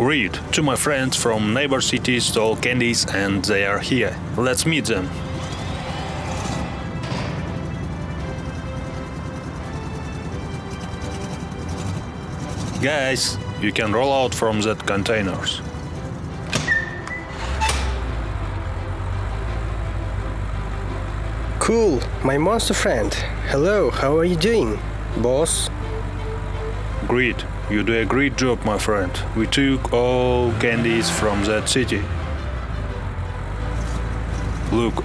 Great. Two my friends from neighbor cities stole candies and they are here. Let's meet them. Guys, you can roll out from that containers. Cool, my monster friend. Hello, how are you doing, boss? Great. You do a great job, my friend. We took all candies from that city. Look,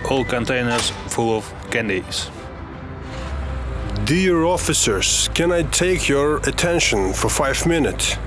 all containers full of candies. Dear officers, can I take your attention for 5 minutes?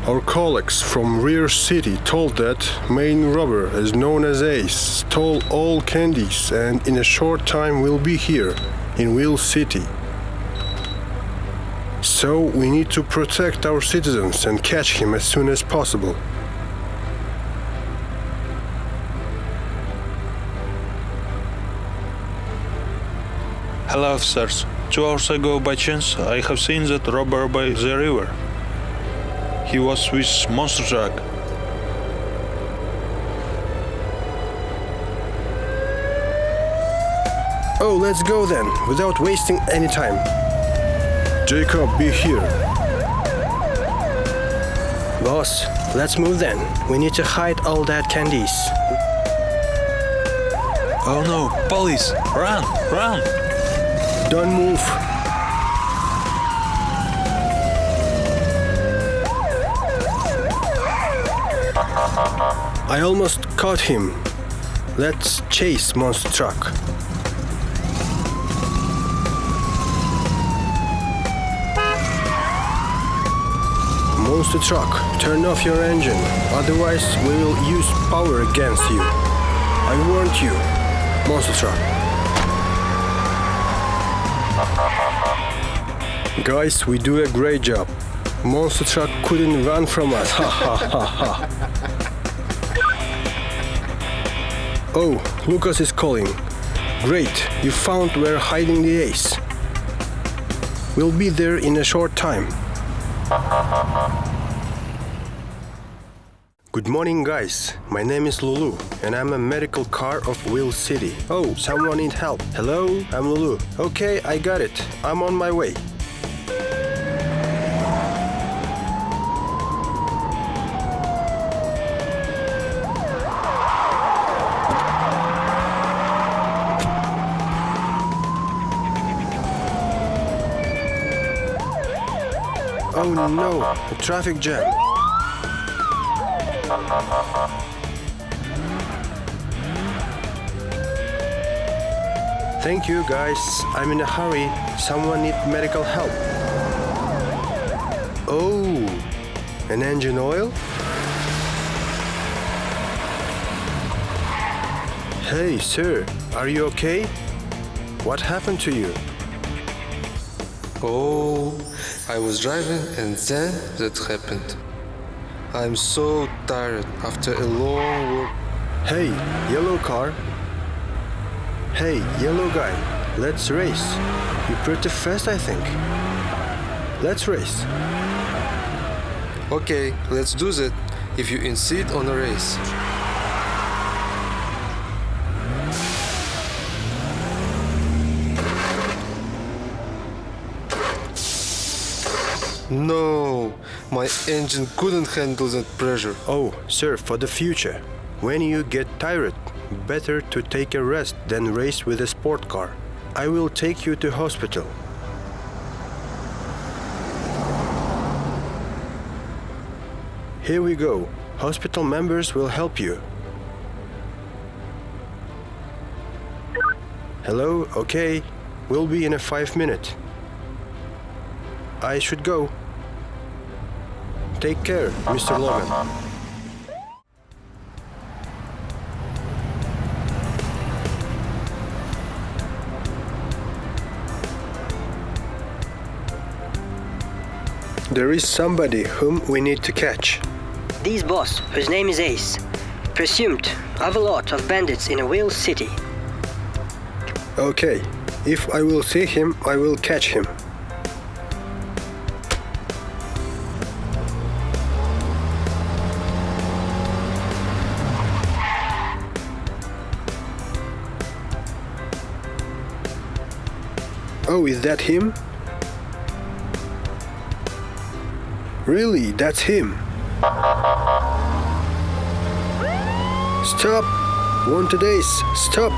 Our colleagues from rear city told that main robber, as known as Ace, stole all candies and in a short time will be here in Will City. So we need to protect our citizens and catch him as soon as possible. Hello, officers. 2 hours ago, by chance, I have seen that robber by the river. He was with monster truck. Oh, let's go then, without wasting any time. Jacob, be here. Boss, let's move then. We need to hide all that candies. Oh no, police! Run! Run! Don't move. I almost caught him. Let's chase monster truck. Monster truck, turn off your engine, otherwise we will use power against you. I warned you, monster truck. Guys, we do a great job. Monster truck couldn't run from us. Ha ha ha ha. Oh, Lucas is calling. Great, you found where hiding the ace. We'll be there in a short time. Good morning, guys. My name is Lulu, and I'm a medical car of Will City. Oh, someone need help. Hello, I'm Lulu. Okay, I got it. I'm on my way. Oh no, a traffic jam. Thank you, guys. I'm in a hurry. Someone need medical help. Oh, an engine oil? Hey, sir, are you okay? What happened to you? Oh, I was driving and then that happened. I'm so tired after a long walk. Hey, yellow car. Hey, yellow guy, let's race. You're pretty fast, I think. Let's race. Okay, let's do that if you insist on a race. No, my engine couldn't handle that pressure. Oh, sir, for the future, when you get tired, better to take a rest than race with a sport car. I will take you to hospital. Here we go. Hospital members will help you. Hello, okay. We'll be in a 5 minutes. I should go. Take care, Mr. Logan. There is somebody whom we need to catch. This boss, whose name is Ace, presumed of a lot of bandits in a Will City. Okay, if I will see him, I will catch him. Oh, is that him? Really, that's him. Stop! Wanted Ace, stop!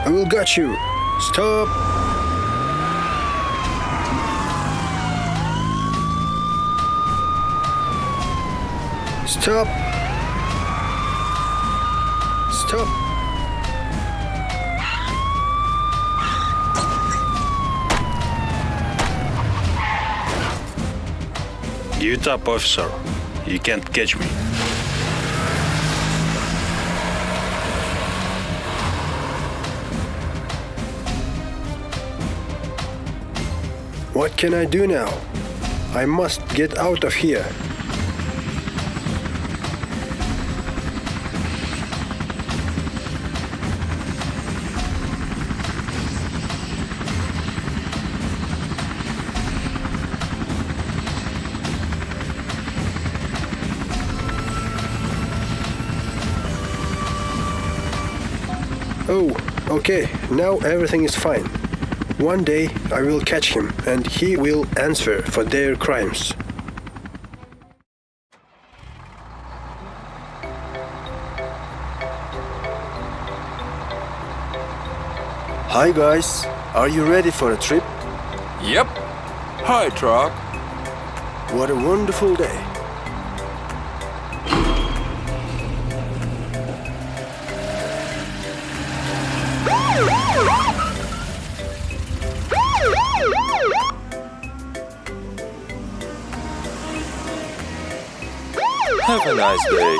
I will get you! Stop! Stop! Stop! Give it up, officer. You can't catch me. What can I do now? I must get out of here. Oh, okay, now everything is fine. One day I will catch him and he will answer for their crimes. Hi guys, are you ready for a trip? Yep. Hi, truck. What a wonderful day. Have a nice day.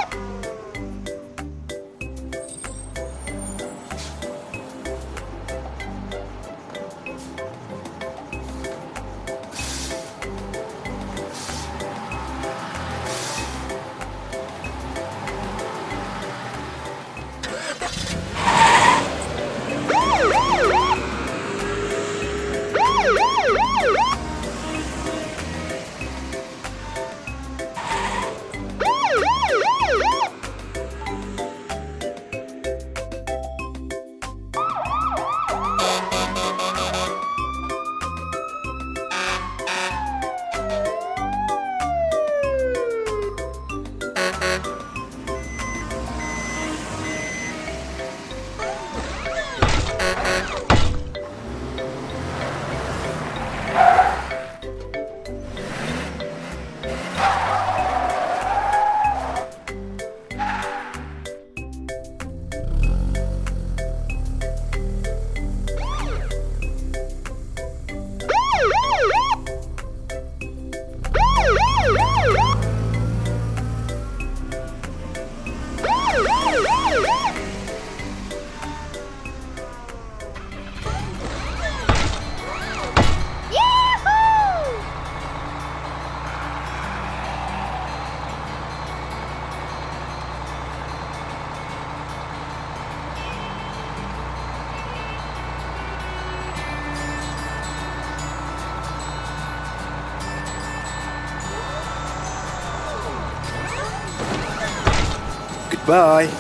Bye.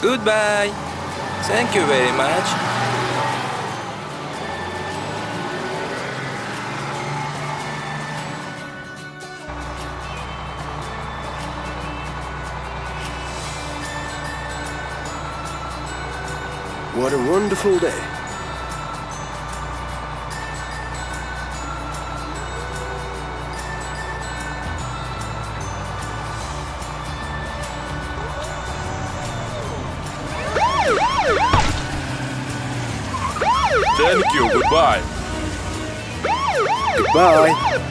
Goodbye. Thank you very much. What a wonderful day. Thank you. Goodbye. Goodbye.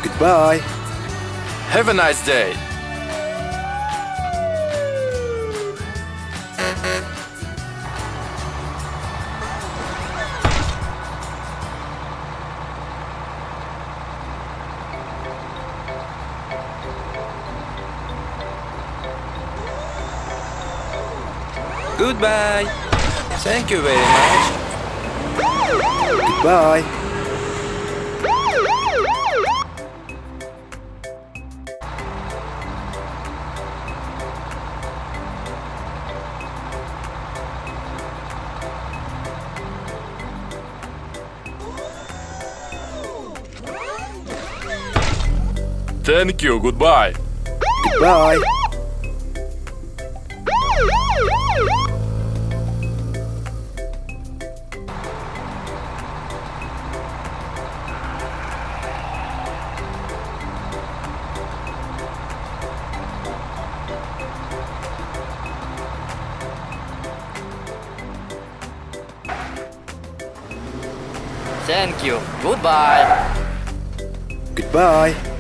Goodbye. Have a nice day. Goodbye. Thank you very much. Goodbye. Thank you, goodbye. Goodbye. Thank you. Goodbye. Goodbye.